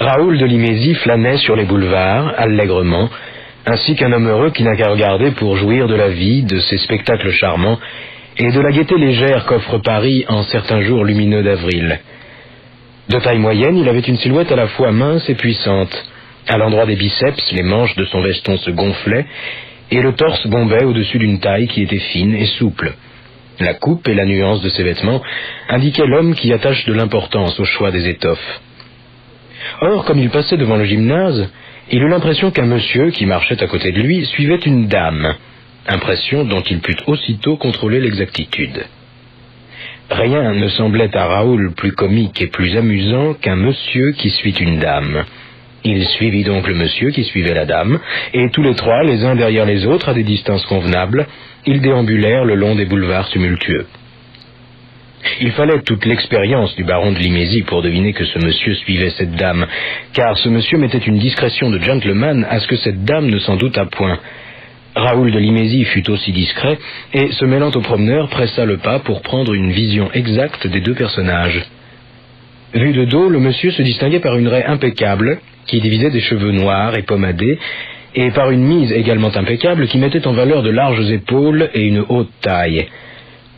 Raoul de Limézy flânait sur les boulevards, allègrement, ainsi qu'un homme heureux qui n'a qu'à regarder pour jouir de la vie, de ses spectacles charmants, et de la gaieté légère qu'offre Paris en certains jours lumineux d'avril. De taille moyenne, il avait une silhouette à la fois mince et puissante. À l'endroit des biceps, les manches de son veston se gonflaient, et le torse bombait au-dessus d'une taille qui était fine et souple. La coupe et la nuance de ses vêtements indiquaient l'homme qui attache de l'importance au choix des étoffes. Or, comme il passait devant le gymnase, il eut l'impression qu'un monsieur qui marchait à côté de lui suivait une dame, impression dont il put aussitôt contrôler l'exactitude. Rien ne semblait à Raoul plus comique et plus amusant qu'un monsieur qui suit une dame. Il suivit donc le monsieur qui suivait la dame, et tous les trois, les uns derrière les autres, à des distances convenables, ils déambulèrent le long des boulevards tumultueux. Il fallait toute l'expérience du baron de Limézy pour deviner que ce monsieur suivait cette dame, car ce monsieur mettait une discrétion de gentleman à ce que cette dame ne s'en doutât point. Raoul de Limézy fut aussi discret, et se mêlant au promeneur, pressa le pas pour prendre une vision exacte des deux personnages. Vu de dos, le monsieur se distinguait par une raie impeccable, qui divisait des cheveux noirs et pommadés, et par une mise également impeccable qui mettait en valeur de larges épaules et une haute taille.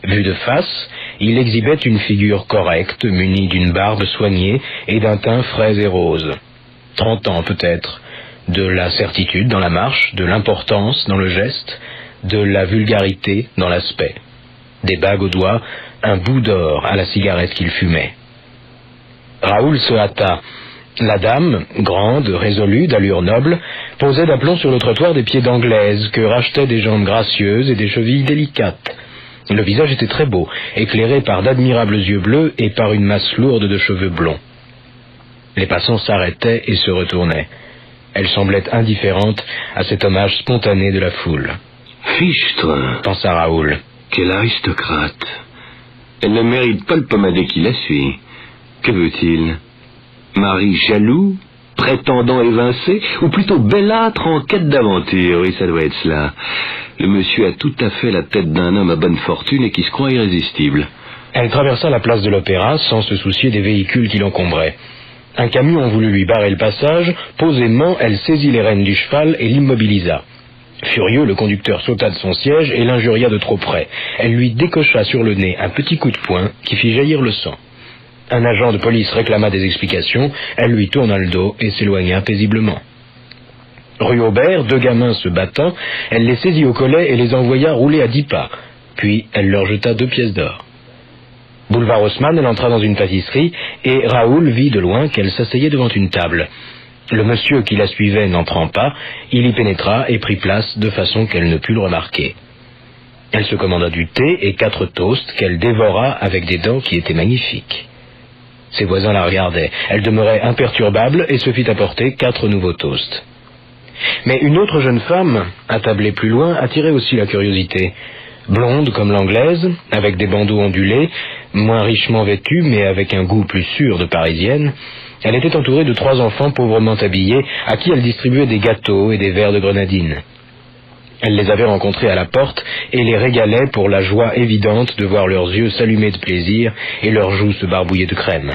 Vu de face, il exhibait une figure correcte, munie d'une barbe soignée et d'un teint frais et rose. 30 ans peut-être, de la certitude dans la marche, de l'importance dans le geste, de la vulgarité dans l'aspect. Des bagues aux doigts, un bout d'or à la cigarette qu'il fumait. Raoul se hâta. La dame, grande, résolue, d'allure noble, posait d'aplomb sur le trottoir des pieds d'anglaise que rachetaient des jambes gracieuses et des chevilles délicates. Le visage était très beau, éclairé par d'admirables yeux bleus et par une masse lourde de cheveux blonds. Les passants s'arrêtaient et se retournaient. Elle semblait indifférente à cet hommage spontané de la foule. « Fichtre !» pensa Raoul. « Quel aristocrate ! Elle ne mérite pas le pommadé qui la suit. Que veut-il ? Mari jaloux, prétendant évincé, ou plutôt bellâtre en quête d'aventure? Oui, ça doit être cela. Le monsieur a tout à fait la tête d'un homme à bonne fortune et qui se croit irrésistible. » Elle traversa la place de l'Opéra sans se soucier des véhicules qui l'encombraient. Un camion voulut lui barrer le passage. Posément, elle saisit les rênes du cheval et l'immobilisa. Furieux, le conducteur sauta de son siège et l'injuria de trop près. Elle lui décocha sur le nez un petit coup de poing qui fit jaillir le sang. Un agent de police réclama des explications, elle lui tourna le dos et s'éloigna paisiblement. Rue Aubert, 2 gamins se battant, elle les saisit au collet et les envoya rouler à 10 pas. Puis elle leur jeta 2 pièces d'or. Boulevard Haussmann, elle entra dans une pâtisserie et Raoul vit de loin qu'elle s'asseyait devant une table. Le monsieur qui la suivait n'entrant pas, il y pénétra et prit place de façon qu'elle ne put le remarquer. Elle se commanda du thé et 4 toasts qu'elle dévora avec des dents qui étaient magnifiques. Ses voisins la regardaient. Elle demeurait imperturbable et se fit apporter 4 nouveaux toasts. Mais une autre jeune femme, attablée plus loin, attirait aussi la curiosité. Blonde comme l'anglaise, avec des bandeaux ondulés, moins richement vêtue, mais avec un goût plus sûr de parisienne, elle était entourée de 3 enfants pauvrement habillés, à qui elle distribuait des gâteaux et des verres de grenadine. Elle les avait rencontrés à la porte et les régalait pour la joie évidente de voir leurs yeux s'allumer de plaisir et leurs joues se barbouiller de crème.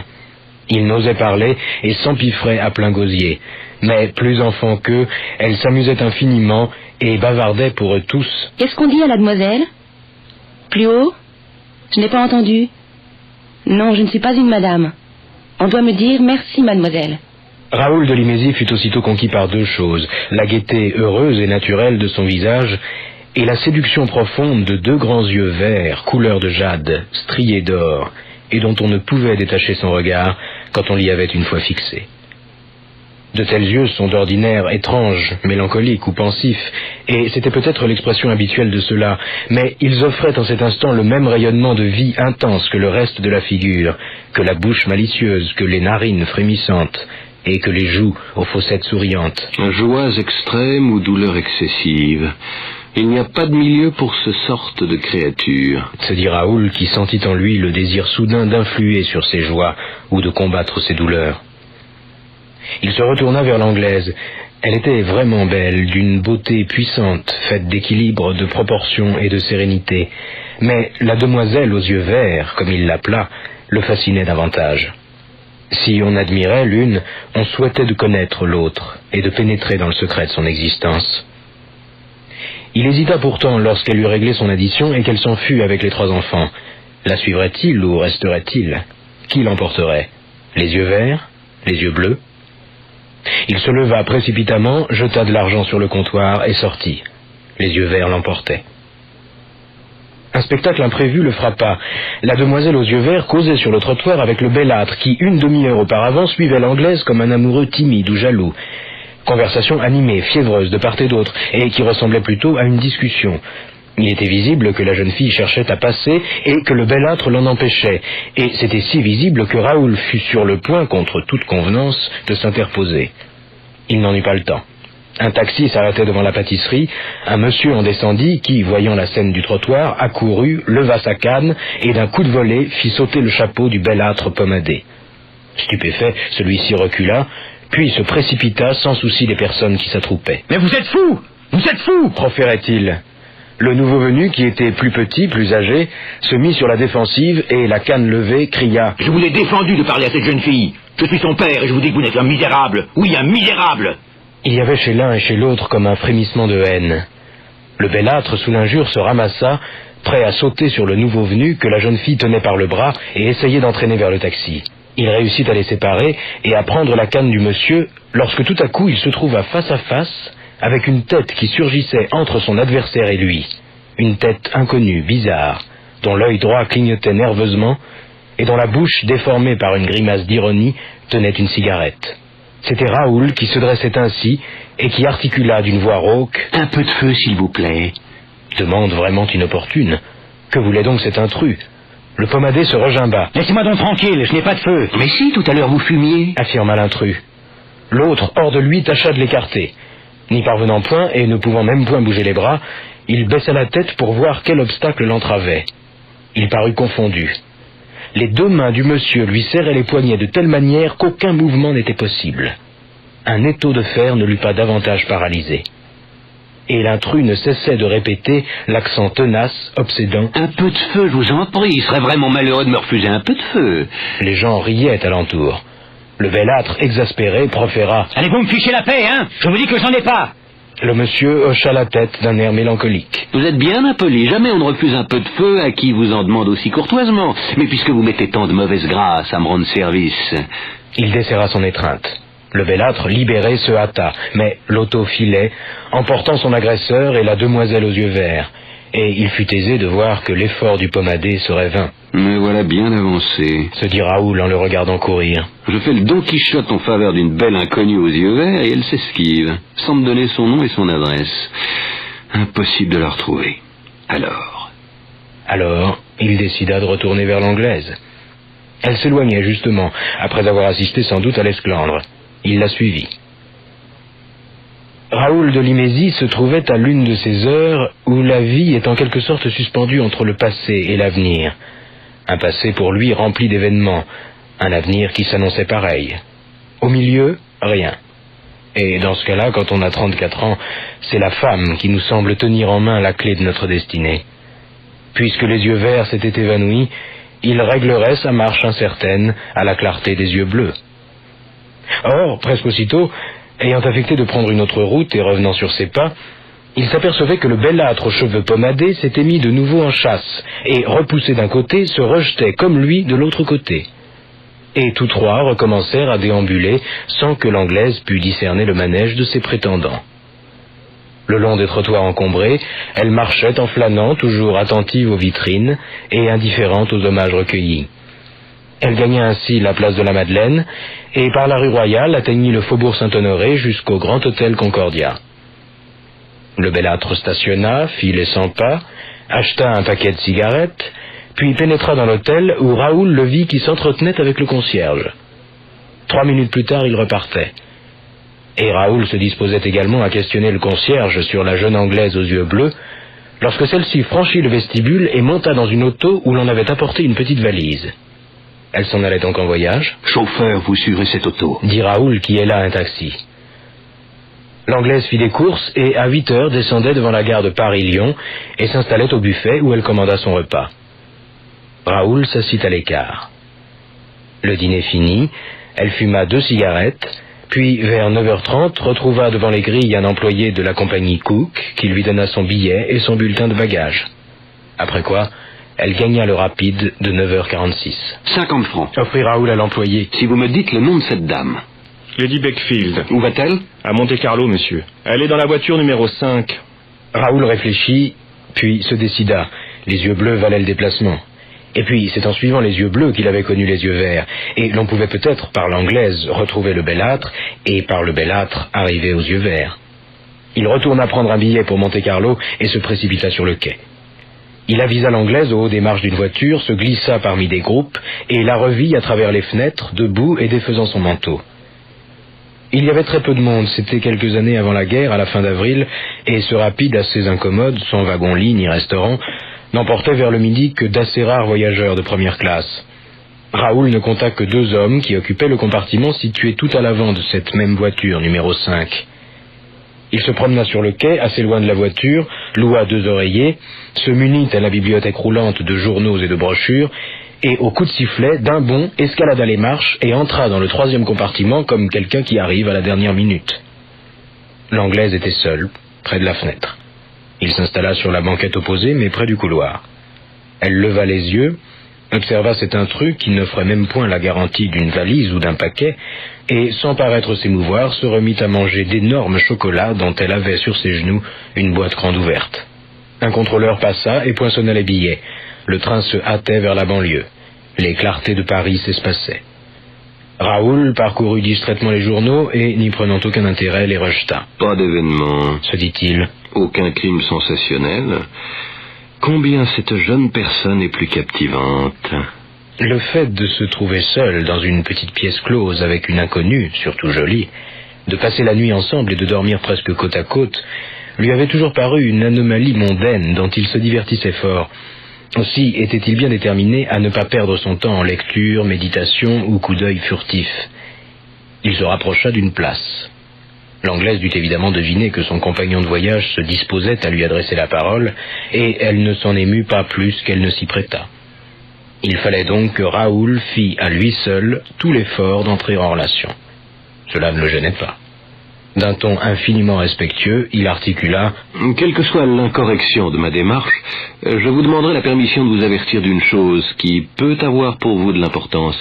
Ils n'osaient parler et s'empiffraient à plein gosier. Mais, plus enfants qu'eux, elle s'amusait infiniment et bavardait pour eux tous. « Qu'est-ce qu'on dit à la demoiselle ? Plus haut ? Je n'ai pas entendu. Non, je ne suis pas une madame. On doit me dire merci, mademoiselle. » Raoul de Limézy fut aussitôt conquis par 2 choses, la gaieté heureuse et naturelle de son visage et la séduction profonde de 2 grands yeux verts, couleur de jade, striés d'or, et dont on ne pouvait détacher son regard quand on l'y avait une fois fixé. De tels yeux sont d'ordinaire étranges, mélancoliques ou pensifs, et c'était peut-être l'expression habituelle de cela, mais ils offraient en cet instant le même rayonnement de vie intense que le reste de la figure, que la bouche malicieuse, que les narines frémissantes, et que les joues aux fossettes souriantes. Joies extrêmes ou douleurs excessives. Il n'y a pas de milieu pour ce sorte de créature, se dit Raoul, qui sentit en lui le désir soudain d'influer sur ses joies ou de combattre ses douleurs. Il se retourna vers l'anglaise. Elle était vraiment belle, d'une beauté puissante, faite d'équilibre, de proportion et de sérénité. Mais la demoiselle aux yeux verts, comme il l'appela, le fascinait davantage. Si on admirait l'une, on souhaitait de connaître l'autre et de pénétrer dans le secret de son existence. Il hésita pourtant lorsqu'elle eut réglé son addition et qu'elle s'en fut avec les 3 enfants. La suivrait-il ou resterait-il? Qui l'emporterait? Les yeux verts? Les yeux bleus? Il se leva précipitamment, jeta de l'argent sur le comptoir et sortit. Les yeux verts l'emportaient. Un spectacle imprévu le frappa. La demoiselle aux yeux verts causait sur le trottoir avec le bellâtre qui, une demi-heure auparavant, suivait l'anglaise comme un amoureux timide ou jaloux. Conversation animée, fiévreuse de part et d'autre, et qui ressemblait plutôt à une discussion. Il était visible que la jeune fille cherchait à passer et que le bellâtre l'en empêchait, et c'était si visible que Raoul fut sur le point, contre toute convenance, de s'interposer. Il n'en eut pas le temps. Un taxi s'arrêtait devant la pâtisserie, un monsieur en descendit qui, voyant la scène du trottoir, accourut, leva sa canne et d'un coup de volet fit sauter le chapeau du bellâtre pommadé. Stupéfait, celui-ci recula, puis se précipita sans souci des personnes qui s'attroupaient. « Mais vous êtes fou! Vous êtes fou !» proférait-il. Le nouveau venu, qui était plus petit, plus âgé, se mit sur la défensive et, la canne levée, cria « Je vous l'ai défendu de parler à cette jeune fille. Je suis son père et je vous dis que vous n'êtes un misérable. Oui, un misérable !» Il y avait chez l'un et chez l'autre comme un frémissement de haine. Le bellâtre, sous l'injure, se ramassa, prêt à sauter sur le nouveau venu que la jeune fille tenait par le bras et essayait d'entraîner vers le taxi. Il réussit à les séparer et à prendre la canne du monsieur, lorsque tout à coup il se trouva face à face avec une tête qui surgissait entre son adversaire et lui. Une tête inconnue, bizarre, dont l'œil droit clignotait nerveusement et dont la bouche, déformée par une grimace d'ironie, tenait une cigarette. C'était Raoul qui se dressait ainsi et qui articula d'une voix rauque « Un peu de feu, s'il vous plaît. » Demande vraiment inopportune. Que voulait donc cet intrus? Le pommadé se regimba. « Laissez-moi donc tranquille, je n'ai pas de feu. »« Mais si, tout à l'heure vous fumiez. » affirma l'intrus. L'autre, hors de lui, tâcha de l'écarter. N'y parvenant point et ne pouvant même point bouger les bras, il baissa la tête pour voir quel obstacle l'entravait. Il parut confondu. Les 2 mains du monsieur lui serraient les poignets de telle manière qu'aucun mouvement n'était possible. Un étau de fer ne l'eût pas davantage paralysé. Et l'intrus ne cessait de répéter, l'accent tenace, obsédant. « Un peu de feu, je vous en prie, il serait vraiment malheureux de me refuser un peu de feu. » Les gens riaient alentour. Le bellâtre, exaspéré, proféra. « Allez-vous me ficher la paix, hein? Je vous dis que j'en ai pas. » Le monsieur hocha la tête d'un air mélancolique. « Vous êtes bien impoli, jamais on ne refuse un peu de feu à qui vous en demande aussi courtoisement. Mais puisque vous mettez tant de mauvaise grâce à me rendre service... » Il desserra son étreinte. Le bellâtre, libéré, se hâta, mais l'auto filait, emportant son agresseur et la demoiselle aux yeux verts, et il fut aisé de voir que l'effort du pommadé serait vain. « Me voilà bien avancé, » se dit Raoul en le regardant courir. Je fais le Don Quichotte en faveur d'une belle inconnue aux yeux verts et elle s'esquive, sans me donner son nom et son adresse. Impossible de la retrouver. Alors, il décida de retourner vers l'anglaise. Elle s'éloignait justement, après avoir assisté sans doute à l'esclandre. Il la suivit. Raoul de Limézy se trouvait à l'une de ces heures où la vie est en quelque sorte suspendue entre le passé et l'avenir. Un passé pour lui rempli d'événements, un avenir qui s'annonçait pareil. Au milieu, rien. Et dans ce cas-là, quand on a 34 ans, c'est la femme qui nous semble tenir en main la clé de notre destinée. Puisque les yeux verts s'étaient évanouis, il réglerait sa marche incertaine à la clarté des yeux bleus. Or, presque aussitôt, ayant affecté de prendre une autre route et revenant sur ses pas, il s'apercevait que le bellâtre aux cheveux pommadés s'était mis de nouveau en chasse, et, repoussé d'un côté, se rejetait comme lui de l'autre côté. Et tous 3 recommencèrent à déambuler sans que l'anglaise pût discerner le manège de ses prétendants. Le long des trottoirs encombrés, elle marchait en flânant, toujours attentive aux vitrines et indifférente aux hommages recueillis. Elle gagna ainsi la place de la Madeleine et par la rue Royale atteignit le faubourg Saint-Honoré jusqu'au grand hôtel Concordia. Le bellâtre stationna, fit les 100 pas, acheta un paquet de cigarettes, puis pénétra dans l'hôtel où Raoul le vit qui s'entretenait avec le concierge. 3 minutes plus tard, il repartait. Et Raoul se disposait également à questionner le concierge sur la jeune Anglaise aux yeux bleus, lorsque celle-ci franchit le vestibule et monta dans une auto où l'on avait apporté une petite valise. Elle s'en allait donc en voyage. « Chauffeur, vous suivrez cette auto. » dit Raoul qui est là un taxi. L'Anglaise fit des courses et à 8 heures descendait devant la gare de Paris-Lyon et s'installait au buffet où elle commanda son repas. Raoul s'assit à l'écart. Le dîner fini, Elle fuma 2 cigarettes, puis vers 9h30 retrouva devant les grilles un employé de la compagnie Cook qui lui donna son billet et son bulletin de bagages. Après quoi, elle gagna le rapide de 9h46. 50 francs. Offrit Raoul à l'employé. Si vous me dites le nom de cette dame. Lady Beckfield. Où va-t-elle? À Monte-Carlo, monsieur. Elle est dans la voiture numéro 5. Raoul réfléchit, puis se décida. Les yeux bleus valaient le déplacement. Et puis, c'est en suivant les yeux bleus qu'il avait connu les yeux verts, et l'on pouvait peut-être, par l'anglaise, retrouver le bellâtre, et par le bellâtre, arriver aux yeux verts. Il retourna prendre un billet pour Monte-Carlo et se précipita sur le quai. Il avisa l'anglaise au haut des marches d'une voiture, se glissa parmi des groupes, et la revit à travers les fenêtres, debout et défaisant son manteau. Il y avait très peu de monde, c'était quelques années avant la guerre, à la fin d'avril, et ce rapide assez incommode, sans wagon-lit ni restaurant, n'emportait vers le midi que d'assez rares voyageurs de première classe. Raoul ne compta que 2 hommes qui occupaient le compartiment situé tout à l'avant de cette même voiture, numéro 5. Il se promena sur le quai, assez loin de la voiture, loua 2 oreillers, se munit à la bibliothèque roulante de journaux et de brochures, et au coup de sifflet, d'un bond, escalada les marches et entra dans le 3e compartiment comme quelqu'un qui arrive à la dernière minute. L'anglaise était seule, près de la fenêtre. Il s'installa sur la banquette opposée, mais près du couloir. Elle leva les yeux, observa cet intrus qui n'offrait même point la garantie d'une valise ou d'un paquet, et, sans paraître s'émouvoir, se remit à manger d'énormes chocolats dont elle avait sur ses genoux une boîte grande ouverte. Un contrôleur passa et poinçonna les billets. Le train se hâtait vers la banlieue. Les clartés de Paris s'espaçaient. Raoul parcourut distraitement les journaux et, n'y prenant aucun intérêt, les rejeta. Pas d'événement, Se dit-il. aucun crime sensationnel. Combien cette jeune personne est plus captivante. Le fait de se trouver seul dans une petite pièce close avec une inconnue, surtout jolie, de passer la nuit ensemble et de dormir presque côte à côte, lui avait toujours paru une anomalie mondaine dont il se divertissait fort. Aussi était-il bien déterminé à ne pas perdre son temps en lecture, méditation ou coup d'œil furtif. Il se rapprocha d'une place. L'anglaise dut évidemment deviner que son compagnon de voyage se disposait à lui adresser la parole, et elle ne s'en émut pas plus qu'elle ne s'y prêta. Il fallait donc que Raoul fît à lui seul tout l'effort d'entrer en relation. Cela ne le gênait pas. D'un ton infiniment respectueux, il articula « Quelle que soit l'incorrection de ma démarche, je vous demanderai la permission de vous avertir d'une chose qui peut avoir pour vous de l'importance.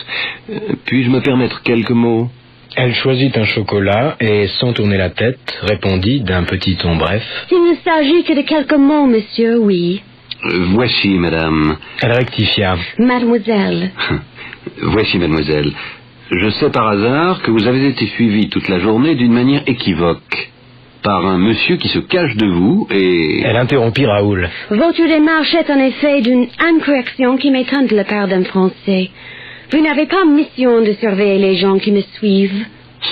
Puis-je me permettre quelques mots ?» Elle choisit un chocolat et, sans tourner la tête, répondit d'un petit ton bref. « S'il ne s'agit que de quelques mots, monsieur, oui. » Voici, madame. Elle rectifia. « Mademoiselle. » Voici, mademoiselle. Je sais par hasard que vous avez été suivie toute la journée d'une manière équivoque par un monsieur qui se cache de vous et... Elle interrompit Raoul. « Votre démarche est en effet d'une incorrection qui m'étonne de la part d'un Français. Vous n'avez pas mission de surveiller les gens qui me suivent. »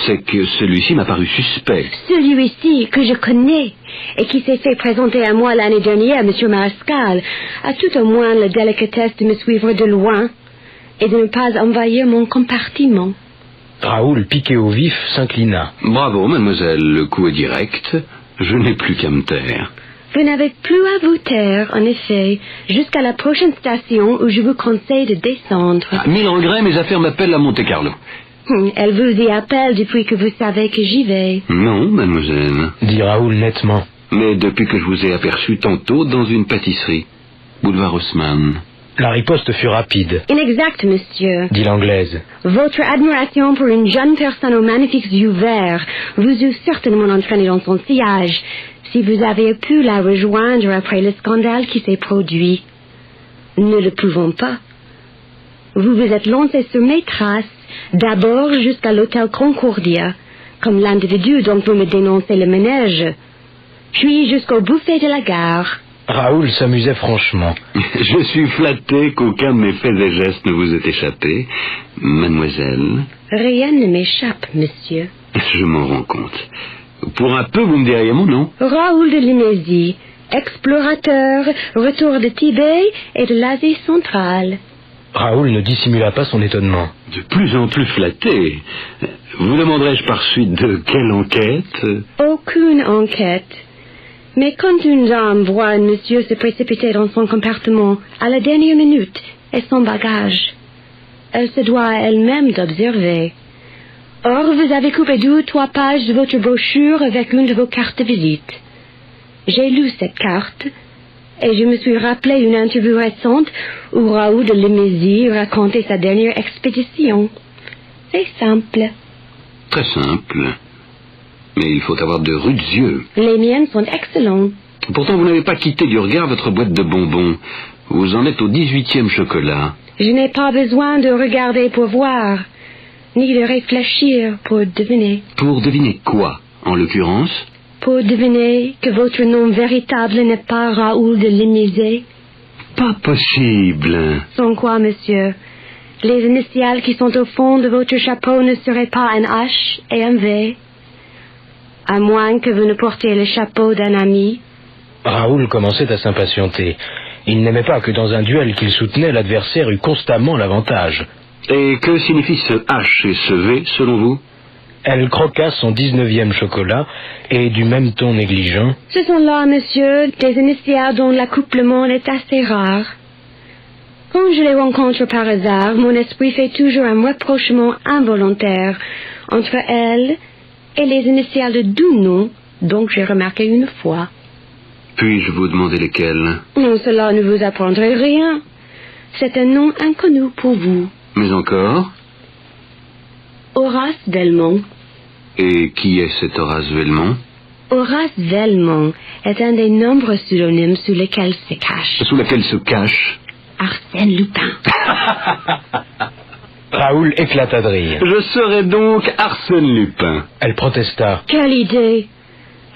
C'est que celui-ci m'a paru suspect. Celui-ci que je connais et qui s'est fait présenter à moi l'année dernière, monsieur Marescal, a tout au moins la délicatesse de me suivre de loin et de ne pas envahir mon compartiment. Raoul, piqué au vif, s'inclina. Bravo, mademoiselle, le coup est direct. Je n'ai plus qu'à me taire. Vous n'avez plus à vous taire, en effet, jusqu'à la prochaine station où je vous conseille de descendre. Mille regrets, mes affaires m'appellent à Monte-Carlo. Elle vous y appelle depuis que vous savez que j'y vais. Non, mademoiselle. Dit Raoul nettement. Mais depuis que je vous ai aperçu tantôt dans une pâtisserie. Boulevard Haussmann. La riposte fut rapide, Inexact, monsieur. dit l'anglaise. Votre admiration pour une jeune personne aux magnifiques yeux verts vous eût certainement entraîné dans son sillage si vous avez pu la rejoindre après le scandale qui s'est produit. Nous ne le pouvons pas. Vous vous êtes lancé sur mes traces, d'abord jusqu'à l'hôtel Concordia, comme l'individu dont vous me dénoncez le manège, puis jusqu'au buffet de la gare. Raoul s'amusait franchement. Je suis flatté qu'aucun de mes faits et gestes ne vous ait échappé, mademoiselle. Rien ne m'échappe, monsieur. Je m'en rends compte. Pour un peu, vous me diriez mon nom. Raoul de Linésie, explorateur, retour de Tibet et de l'Asie centrale. Raoul ne dissimula pas son étonnement. De plus en plus flatté. Vous demanderai-je par suite de quelle enquête? Aucune enquête. Mais quand une dame voit un monsieur se précipiter dans son compartiment à la dernière minute et sans bagage, elle se doit elle-même d'observer. Or, vous avez coupé 2 ou 3 pages de votre brochure avec une de vos cartes de visite. J'ai lu cette carte, et je me suis rappelé une interview récente où Raoul de Limézy racontait sa dernière expédition. C'est simple. Très simple. Mais il faut avoir de rudes yeux. Les miennes sont excellentes. Pourtant, vous n'avez pas quitté du regard votre boîte de bonbons. Vous en êtes au 18e chocolat. Je n'ai pas besoin de regarder pour voir, ni de réfléchir pour deviner. Pour deviner quoi, en l'occurrence? Pour deviner que votre nom véritable n'est pas Raoul de Limézy. Pas possible. Sans quoi, monsieur? Les initiales qui sont au fond de votre chapeau ne seraient pas un H et un V. À moins que vous ne portiez le chapeau d'un ami. Raoul commençait à s'impatienter. Il n'aimait pas que dans un duel qu'il soutenait, l'adversaire eût constamment l'avantage. Et que signifient ce H et ce V, selon vous? Elle croqua son 19e chocolat, et du même ton négligent. Ce sont là, monsieur, des initiales dont l'accouplement est assez rare. Quand je les rencontre par hasard, mon esprit fait toujours un rapprochement involontaire entre elles et les initiales de 2 noms, dont j'ai remarqué une fois. Puis-je vous demander lesquels? Non, cela ne vous apprendrait rien. C'est un nom inconnu pour vous. Mais encore? Horace Velmont. Et qui est cet Horace Velmont? Horace Velmont est un des nombreux pseudonymes sous lesquels se cache Sous lesquels se cache? Arsène Lupin. Raoul éclata de rire. Je serai donc Arsène Lupin. Elle protesta. Quelle idée!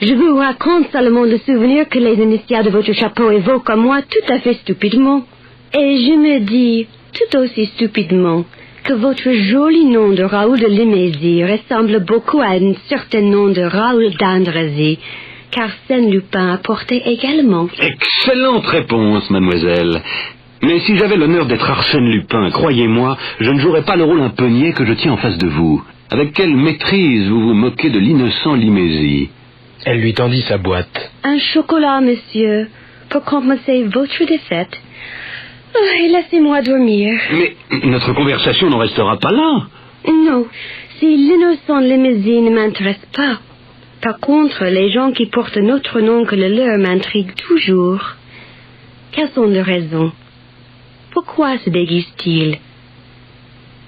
Je vous raconte seulement le souvenir que les initiales de votre chapeau évoquent à moi tout à fait stupidement. Et je me dis, tout aussi stupidement, que votre joli nom de Raoul de Limézy ressemble beaucoup à un certain nom de Raoul d'Andrézy, qu'Arsène Lupin a porté également. Excellente réponse, mademoiselle. Mais si j'avais l'honneur d'être Arsène Lupin, croyez-moi, je ne jouerais pas le rôle un peu niais que je tiens en face de vous. Avec quelle maîtrise vous vous moquez de l'innocent Limézy. Elle lui tendit sa boîte. Un chocolat, monsieur, pour compenser votre défaite. Oh, et laissez-moi dormir. Mais notre conversation n'en restera pas là. Non, si l'innocent Limézy ne m'intéresse pas. Par contre, les gens qui portent un autre nom que le leur m'intriguent toujours. Quelles sont leurs raisons? Pourquoi se déguisent-ils?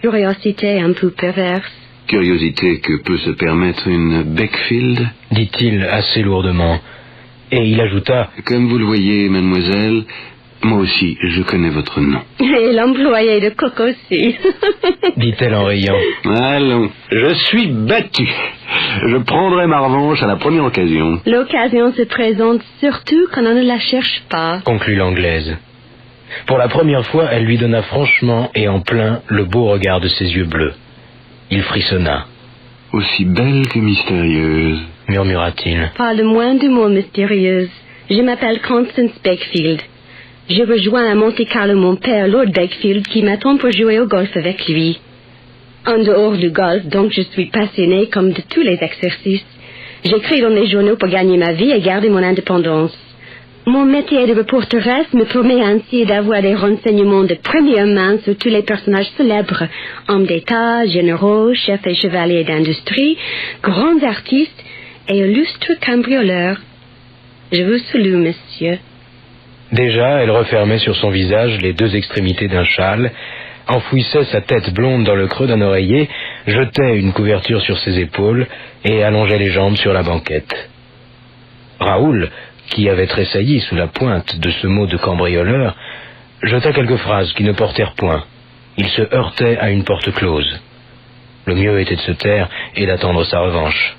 Curiosité un peu perverse. Curiosité que peut se permettre une Beckfield, Dit-il assez lourdement. Et il ajouta. Comme vous le voyez, mademoiselle, moi aussi, je connais votre nom. Et l'employé de Coq aussi. Dit-elle en riant. Allons, je suis battu. Je prendrai ma revanche à la première occasion. L'occasion se présente surtout quand on ne la cherche pas. Conclut l'Anglaise. Pour la première fois, elle lui donna franchement et en plein le beau regard de ses yeux bleus. Il frissonna. Aussi belle que mystérieuse, murmura-t-il. Pas le moindre mot mystérieuse. Je m'appelle Constance Beckfield. Je rejoins à Monte-Carlo mon père, Lord Beckfield, qui m'attend pour jouer au golf avec lui. En dehors du golf, donc, je suis passionnée comme de tous les exercices. J'écris dans les journaux pour gagner ma vie et garder mon indépendance. Mon métier de reporteresse me permet ainsi d'avoir des renseignements de première main sur tous les personnages célèbres, hommes d'État, généraux, chefs et chevaliers d'industrie, grands artistes et illustres cambrioleurs. Je vous salue, monsieur. Déjà, elle refermait sur son visage les 2 extrémités d'un châle, enfouissait sa tête blonde dans le creux d'un oreiller, jetait une couverture sur ses épaules et allongeait les jambes sur la banquette. Raoul, qui avait tressailli sous la pointe de ce mot de cambrioleur, jeta quelques phrases qui ne portèrent point. Il se heurtait à une porte close. Le mieux était de se taire et d'attendre sa revanche.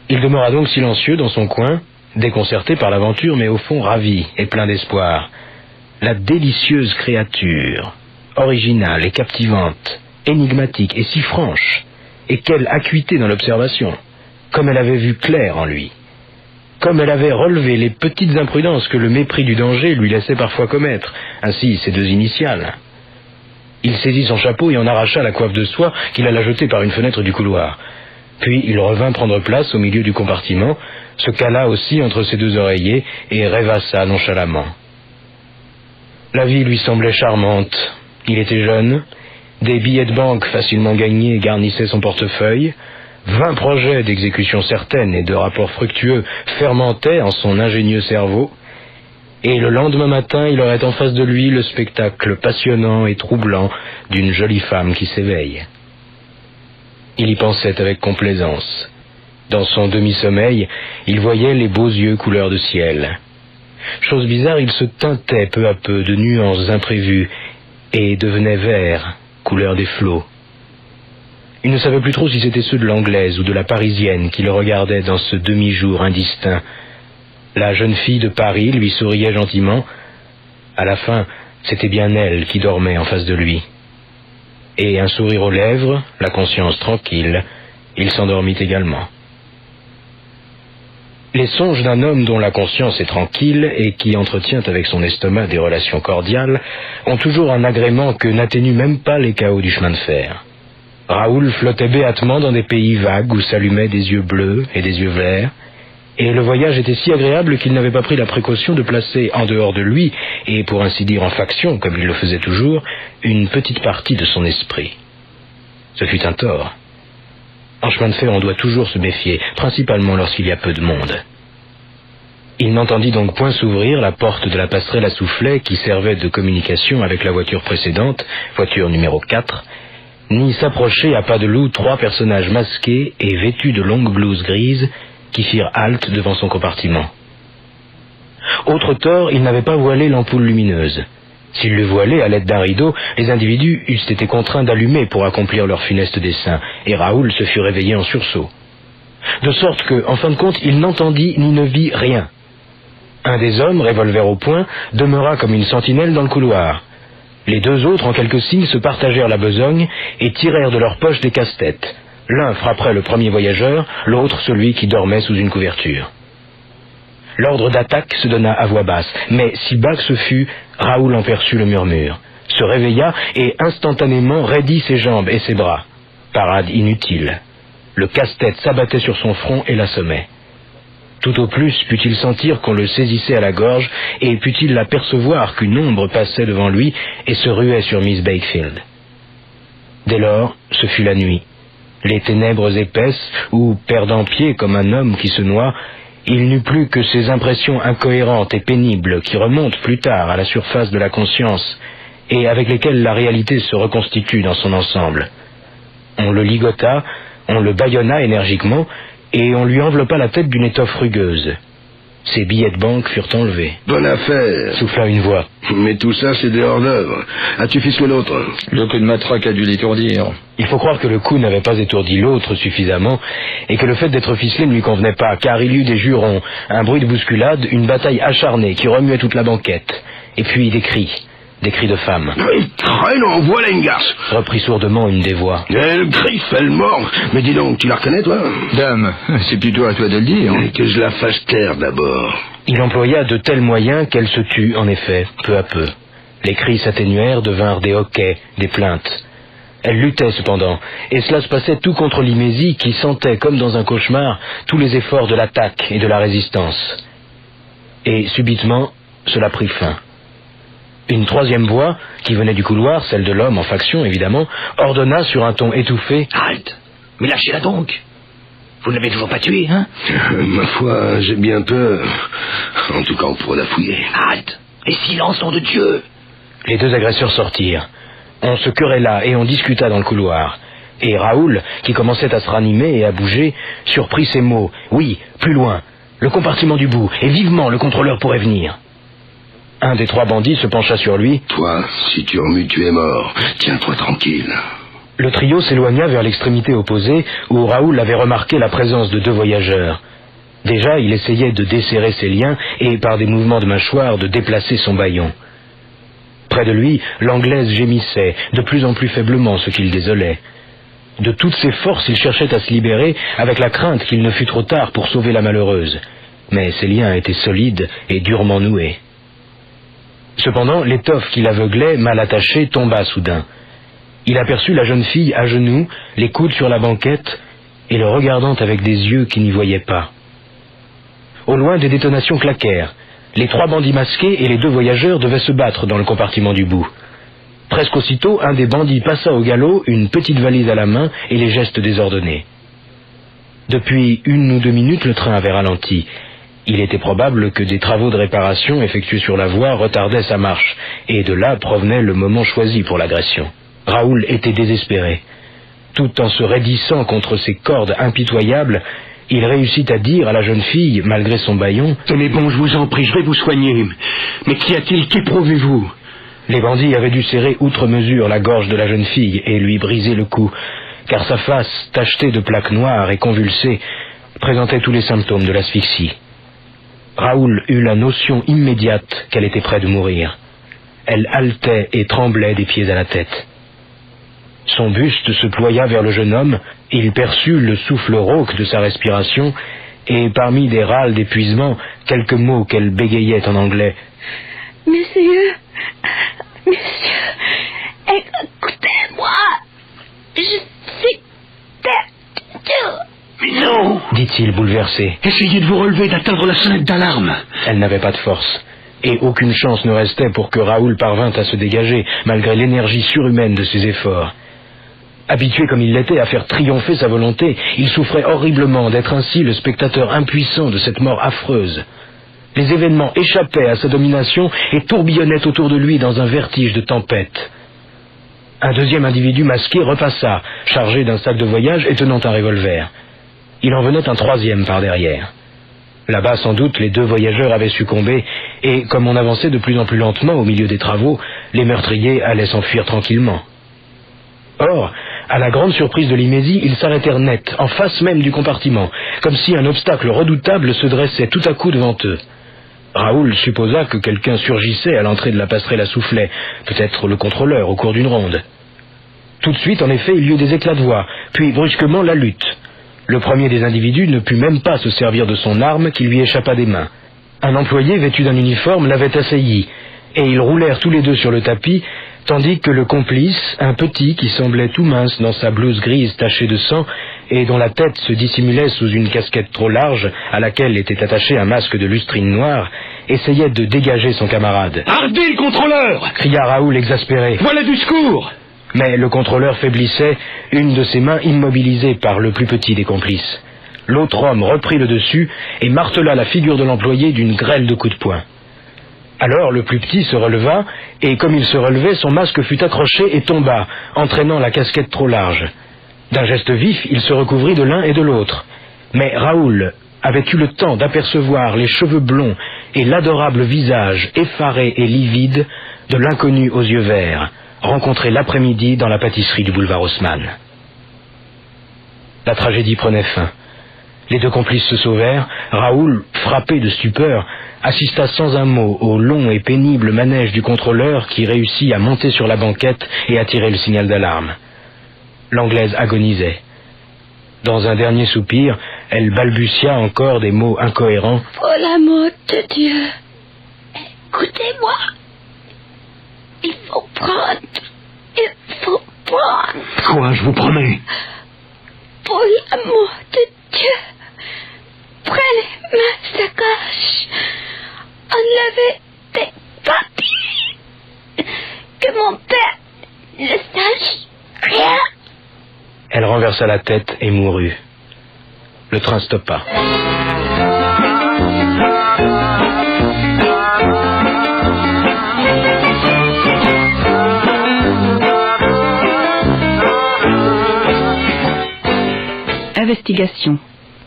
Il demeura donc silencieux dans son coin, déconcerté par l'aventure, mais au fond ravi et plein d'espoir. La délicieuse créature, originale et captivante, énigmatique et si franche, et quelle acuité dans l'observation, comme elle avait vu clair en lui. Comme elle avait relevé les petites imprudences que le mépris du danger lui laissait parfois commettre, ainsi ses 2 initiales. Il saisit son chapeau et en arracha la coiffe de soie qu'il alla jeter par une fenêtre du couloir. Puis il revint prendre place au milieu du compartiment, se cala aussi entre ses 2 oreillers et rêvassa nonchalamment. La vie lui semblait charmante. Il était jeune, Des billets de banque facilement gagnés garnissaient son portefeuille. 20 projets d'exécution certaine et de rapports fructueux fermentaient en son ingénieux cerveau. Et le lendemain matin, il aurait en face de lui le spectacle passionnant et troublant d'une jolie femme qui s'éveille. Il y pensait avec complaisance. Dans son demi-sommeil, il voyait les beaux yeux couleur de ciel. Chose bizarre, il se teintait peu à peu de nuances imprévues et devenait vert, couleur des flots. Il ne savait plus trop si c'était ceux de l'anglaise ou de la parisienne qui le regardaient dans ce demi-jour indistinct. La jeune fille de Paris lui souriait gentiment. À la fin, c'était bien elle qui dormait en face de lui. Et un sourire aux lèvres, la conscience tranquille, il s'endormit également. Les songes d'un homme dont la conscience est tranquille et qui entretient avec son estomac des relations cordiales ont toujours un agrément que n'atténuent même pas les chaos du chemin de fer. Raoul flottait béatement dans des pays vagues où s'allumaient des yeux bleus et des yeux verts, et le voyage était si agréable qu'il n'avait pas pris la précaution de placer en dehors de lui, et pour ainsi dire en faction, comme il le faisait toujours, une petite partie de son esprit. Ce fut un tort. En chemin de fer, on doit toujours se méfier, principalement lorsqu'il y a peu de monde. Il n'entendit donc point s'ouvrir la porte de la passerelle à soufflet qui servait de communication avec la voiture précédente, voiture numéro 4, ni s'approcher à pas de loup 3 personnages masqués et vêtus de longues blouses grises qui firent halte devant son compartiment. Autre tort, il n'avait pas voilé l'ampoule lumineuse. S'il le voilait à l'aide d'un rideau, les individus eussent été contraints d'allumer pour accomplir leur funeste dessein, et Raoul se fut réveillé en sursaut. De sorte que, en fin de compte, il n'entendit ni ne vit rien. Un des hommes, revolver au poing, demeura comme une sentinelle dans le couloir. Les 2 autres, en quelques signes, se partagèrent la besogne et tirèrent de leurs poches des casse-têtes. L'un frapperait le premier voyageur, l'autre celui qui dormait sous une couverture. L'ordre d'attaque se donna à voix basse, mais si bas que ce fut, Raoul en perçut le murmure, se réveilla et instantanément raidit ses jambes et ses bras. Parade inutile. Le casse-tête s'abattait sur son front et l'assommait. Tout au plus put-il sentir qu'on le saisissait à la gorge et put-il apercevoir qu'une ombre passait devant lui et se ruait sur Miss Bakefield. Dès lors, ce fut la nuit. Les ténèbres épaisses, où, perdant pied comme un homme qui se noie, il n'eut plus que ces impressions incohérentes et pénibles qui remontent plus tard à la surface de la conscience et avec lesquelles la réalité se reconstitue dans son ensemble. On le ligota, on le bâillonna énergiquement et on lui enveloppa la tête d'une étoffe rugueuse. Ses billets de banque furent enlevés. « Bonne affaire !» souffla une voix. « Mais tout ça, c'est des hors-d'œuvre. As-tu ficelé l'autre ?» Le coup de matraque a dû l'étourdir. Il faut croire que le coup n'avait pas étourdi l'autre suffisamment, et que le fait d'être ficelé ne lui convenait pas, car il y eut des jurons, un bruit de bousculade, une bataille acharnée qui remuait toute la banquette, et puis des cris de femmes. « Traîne, en voilà une garce !» reprit sourdement une des voix. « Elle griffe, elle mord. Mais dis donc, tu la reconnais, toi ?»« Dame, c'est plutôt à toi de le dire. » « Que je la fasse taire, d'abord. » Il employa de tels moyens qu'elle se tut, en effet, peu à peu. Les cris s'atténuèrent, devinrent des hoquets, des plaintes. Elle luttait cependant, et cela se passait tout contre l'Imésie qui sentait, comme dans un cauchemar, tous les efforts de l'attaque et de la résistance. Et subitement, cela prit fin. Une 3e voix, qui venait du couloir, celle de l'homme en faction évidemment, ordonna sur un ton étouffé « Halte! Mais lâchez-la donc! Vous ne l'avez toujours pas tuée, hein ?» Ma foi, j'ai bien peur. En tout cas, on pourra la fouiller. Halte! Et silence, nom de Dieu! Les 2 agresseurs sortirent. On se querella et on discuta dans le couloir. Et Raoul, qui commençait à se ranimer et à bouger, surprit ces mots. Oui, plus loin, le compartiment du bout, et vivement le contrôleur pourrait venir. Un des 3 bandits se pencha sur lui. « Toi, si tu remues, tu es mort. Tiens-toi tranquille. » Le trio s'éloigna vers l'extrémité opposée, où Raoul avait remarqué la présence de 2 voyageurs. Déjà, il essayait de desserrer ses liens et, par des mouvements de mâchoire, de déplacer son bâillon. Près de lui, l'Anglaise gémissait, de plus en plus faiblement, ce qui le désolait. De toutes ses forces, il cherchait à se libérer, avec la crainte qu'il ne fût trop tard pour sauver la malheureuse. Mais ses liens étaient solides et durement noués. Cependant, l'étoffe qui l'aveuglait, mal attachée, tomba soudain. Il aperçut la jeune fille à genoux, les coudes sur la banquette, et le regardant avec des yeux qui n'y voyaient pas. Au loin, des détonations claquèrent. Les 3 bandits masqués et les 2 voyageurs devaient se battre dans le compartiment du bout. Presque aussitôt, un des bandits passa au galop, une petite valise à la main et les gestes désordonnés. Depuis 1 ou 2 minutes, le train avait ralenti. Il était probable que des travaux de réparation effectués sur la voie retardaient sa marche, et de là provenait le moment choisi pour l'agression. Raoul était désespéré. Tout en se raidissant contre ces cordes impitoyables, il réussit à dire à la jeune fille, malgré son bâillon, « Tenez bon, je vous en prie, je vais vous soigner. Mais qu'y a-t-il? Qu'éprouvez-vous » Les bandits avaient dû serrer outre mesure la gorge de la jeune fille et lui briser le cou, car sa face, tachetée de plaques noires et convulsée, présentait tous les symptômes de l'asphyxie. Raoul eut la notion immédiate qu'elle était près de mourir. Elle haletait et tremblait des pieds à la tête. Son buste se ploya vers le jeune homme, il perçut le souffle rauque de sa respiration, et parmi des râles d'épuisement, quelques mots qu'elle bégayait en anglais. « Monsieur, écoutez-moi, je suis perdue. » Mais non, dit-il bouleversé. Essayez de vous relever, d'atteindre la sonnette d'alarme. Elle n'avait pas de force, et aucune chance ne restait pour que Raoul parvînt à se dégager, malgré l'énergie surhumaine de ses efforts. Habitué comme il l'était à faire triompher sa volonté, il souffrait horriblement d'être ainsi le spectateur impuissant de cette mort affreuse. Les événements échappaient à sa domination et tourbillonnaient autour de lui dans un vertige de tempête. Un deuxième individu masqué repassa, chargé d'un sac de voyage et tenant un revolver. Il en venait un troisième par derrière. Là-bas, sans doute, les 2 voyageurs avaient succombé, et comme on avançait de plus en plus lentement au milieu des travaux, les meurtriers allaient s'enfuir tranquillement. Or, à la grande surprise de Limésie, ils s'arrêtèrent net, en face même du compartiment, comme si un obstacle redoutable se dressait tout à coup devant eux. Raoul supposa que quelqu'un surgissait à l'entrée de la passerelle à soufflet, peut-être le contrôleur au cours d'une ronde. Tout de suite, en effet, il y eut des éclats de voix, puis brusquement la lutte. Le premier des individus ne put même pas se servir de son arme qui lui échappa des mains. Un employé vêtu d'un uniforme l'avait assailli, et ils roulèrent tous les 2 sur le tapis, tandis que le complice, un petit qui semblait tout mince dans sa blouse grise tachée de sang, et dont la tête se dissimulait sous une casquette trop large, à laquelle était attaché un masque de lustrine noire, essayait de dégager son camarade. « Arrêtez le contrôleur » cria Raoul exaspéré. « Voilà du secours » Mais le contrôleur faiblissait, une de ses mains immobilisée par le plus petit des complices. L'autre homme reprit le dessus et martela la figure de l'employé d'une grêle de coups de poing. Alors le plus petit se releva, et comme il se relevait, son masque fut accroché et tomba, entraînant la casquette trop large. D'un geste vif, il se recouvrit de l'un et de l'autre. Mais Raoul avait eu le temps d'apercevoir les cheveux blonds et l'adorable visage effaré et livide de l'inconnu aux yeux verts, rencontré l'après-midi dans la pâtisserie du boulevard Haussmann. La tragédie prenait fin. Les 2 complices se sauvèrent. Raoul, frappé de stupeur, assista sans un mot au long et pénible manège du contrôleur qui réussit à monter sur la banquette et à tirer le signal d'alarme. L'Anglaise agonisait. Dans un dernier soupir, elle balbutia encore des mots incohérents. « Pour l'amour de Dieu, écoutez-moi. Il faut prendre. Quoi, je vous promets? Pour l'amour de Dieu, prenez ma sacoche. Enlevez des papiers. Que mon père ne sache rien. » Elle renversa la tête et mourut. Le train stoppa. Investigation.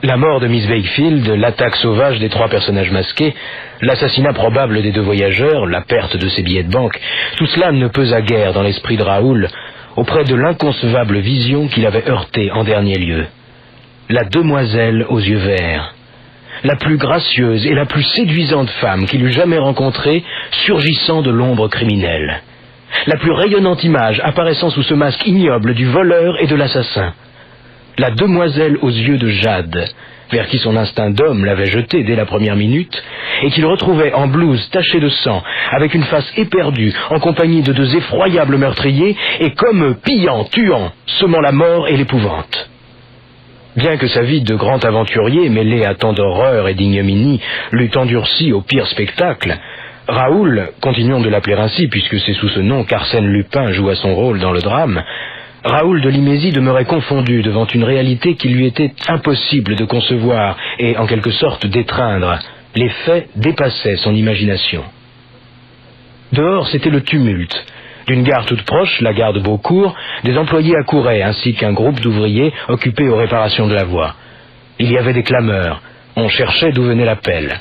La mort de Miss Wakefield, l'attaque sauvage des 3 personnages masqués, l'assassinat probable des 2 voyageurs, la perte de ses billets de banque, tout cela ne pesa guère dans l'esprit de Raoul, auprès de l'inconcevable vision qu'il avait heurtée en dernier lieu. La demoiselle aux yeux verts, la plus gracieuse et la plus séduisante femme qu'il eût jamais rencontrée, surgissant de l'ombre criminelle. La plus rayonnante image apparaissant sous ce masque ignoble du voleur et de l'assassin. La demoiselle aux yeux de jade, vers qui son instinct d'homme l'avait jeté dès la première minute, et qu'il retrouvait en blouse tachée de sang, avec une face éperdue, en compagnie de 2 effroyables meurtriers, et comme eux, pillant, tuant, semant la mort et l'épouvante. Bien que sa vie de grand aventurier, mêlée à tant d'horreur et d'ignominie, l'eût endurci au pire spectacle, Raoul, continuons de l'appeler ainsi puisque c'est sous ce nom qu'Arsène Lupin joua son rôle dans le drame, Raoul de Limézy demeurait confondu devant une réalité qu'il lui était impossible de concevoir et en quelque sorte d'étreindre. Les faits dépassaient son imagination. Dehors, c'était le tumulte. D'une gare toute proche, la gare de Beaucourt, des employés accouraient ainsi qu'un groupe d'ouvriers occupés aux réparations de la voie. Il y avait des clameurs. On cherchait d'où venait l'appel.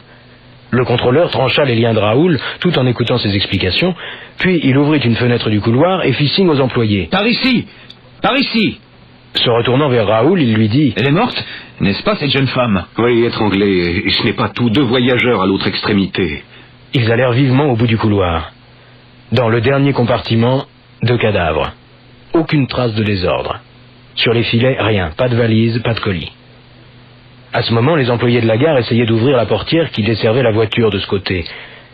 Le contrôleur trancha les liens de Raoul tout en écoutant ses explications, puis il ouvrit une fenêtre du couloir et fit signe aux employés. « Par ici! Par ici !» Se retournant vers Raoul, il lui dit « Elle est morte, n'est-ce pas, cette jeune femme ?» Oui, étranglée, et ce n'est pas tout, 2 voyageurs à l'autre extrémité. » Ils allèrent vivement au bout du couloir. Dans le dernier compartiment, 2 cadavres. Aucune trace de désordre. Sur les filets, rien, pas de valise, pas de colis. À ce moment, les employés de la gare essayaient d'ouvrir la portière qui desservait la voiture de ce côté.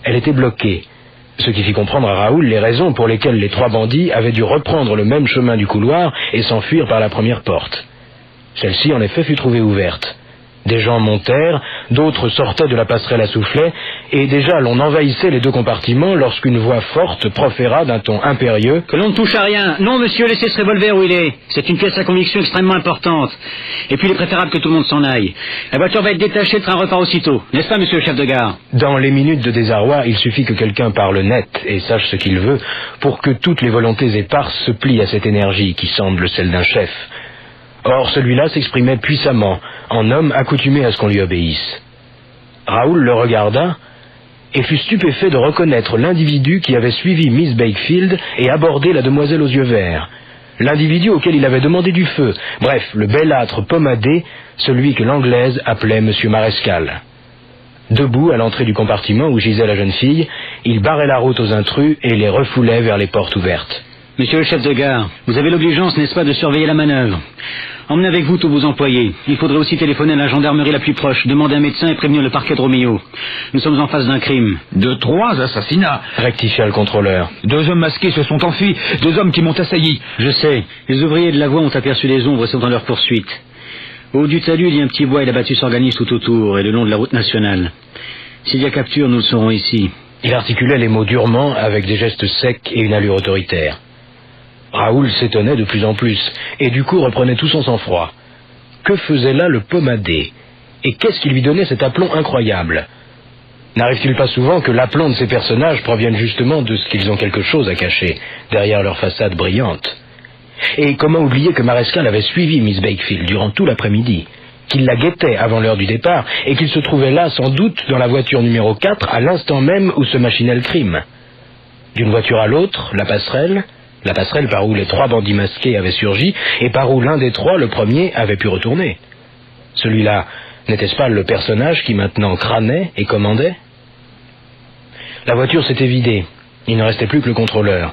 Elle était bloquée, ce qui fit comprendre à Raoul les raisons pour lesquelles les 3 bandits avaient dû reprendre le même chemin du couloir et s'enfuir par la première porte. Celle-ci, en effet, fut trouvée ouverte. Des gens montèrent, d'autres sortaient de la passerelle à soufflet, et déjà l'on envahissait les 2 compartiments lorsqu'une voix forte proféra d'un ton impérieux. Que l'on ne touche à rien. Non, monsieur, laissez ce revolver où il est. C'est une pièce à conviction extrêmement importante. Et puis il est préférable que tout le monde s'en aille. La voiture va être détachée, le train repart aussitôt. N'est-ce pas, monsieur le chef de gare? Dans les minutes de désarroi, il suffit que quelqu'un parle net et sache ce qu'il veut pour que toutes les volontés éparses se plient à cette énergie qui semble celle d'un chef. Or, celui-là s'exprimait puissamment, en homme accoutumé à ce qu'on lui obéisse. Raoul le regarda et fut stupéfait de reconnaître l'individu qui avait suivi Miss Bakefield et abordé la demoiselle aux yeux verts. L'individu auquel il avait demandé du feu, bref, le belâtre pommadé, celui que l'Anglaise appelait Monsieur Marescal. Debout à l'entrée du compartiment où gisait la jeune fille, il barrait la route aux intrus et les refoulait vers les portes ouvertes. Monsieur le chef de gare, vous avez l'obligeance, n'est-ce pas, de surveiller la manœuvre. Emmenez avec vous tous vos employés. Il faudrait aussi téléphoner à la gendarmerie la plus proche, demander un médecin et prévenir le parquet de Romeo. Nous sommes en face d'un crime. De 3 assassinats, rectifia le contrôleur. 2 hommes masqués se sont enfuis, 2 hommes qui m'ont assailli. Je sais, les ouvriers de la voie ont aperçu les ombres et sont dans leur poursuite. Au haut du talus, il y a un petit bois et la battue s'organise tout autour et le long de la route nationale. S'il y a capture, nous le saurons ici. Il articulait les mots durement avec des gestes secs et une allure autoritaire. Raoul s'étonnait de plus en plus, et du coup reprenait tout son sang-froid. Que faisait là le pommadé? Et qu'est-ce qui lui donnait cet aplomb incroyable? N'arrive-t-il pas souvent que l'aplomb de ces personnages provienne justement de ce qu'ils ont quelque chose à cacher, derrière leur façade brillante? Et comment oublier que Marescal avait suivi Miss Bakefield durant tout l'après-midi, qu'il la guettait avant l'heure du départ, et qu'il se trouvait là sans doute dans la voiture numéro 4 à l'instant même où se machinait le crime? D'une voiture à l'autre, la passerelle par où les 3 bandits masqués avaient surgi, et par où l'un des 3, le premier, avait pu retourner. Celui-là, n'était-ce pas le personnage qui maintenant crânait et commandait? La voiture s'était vidée. Il ne restait plus que le contrôleur.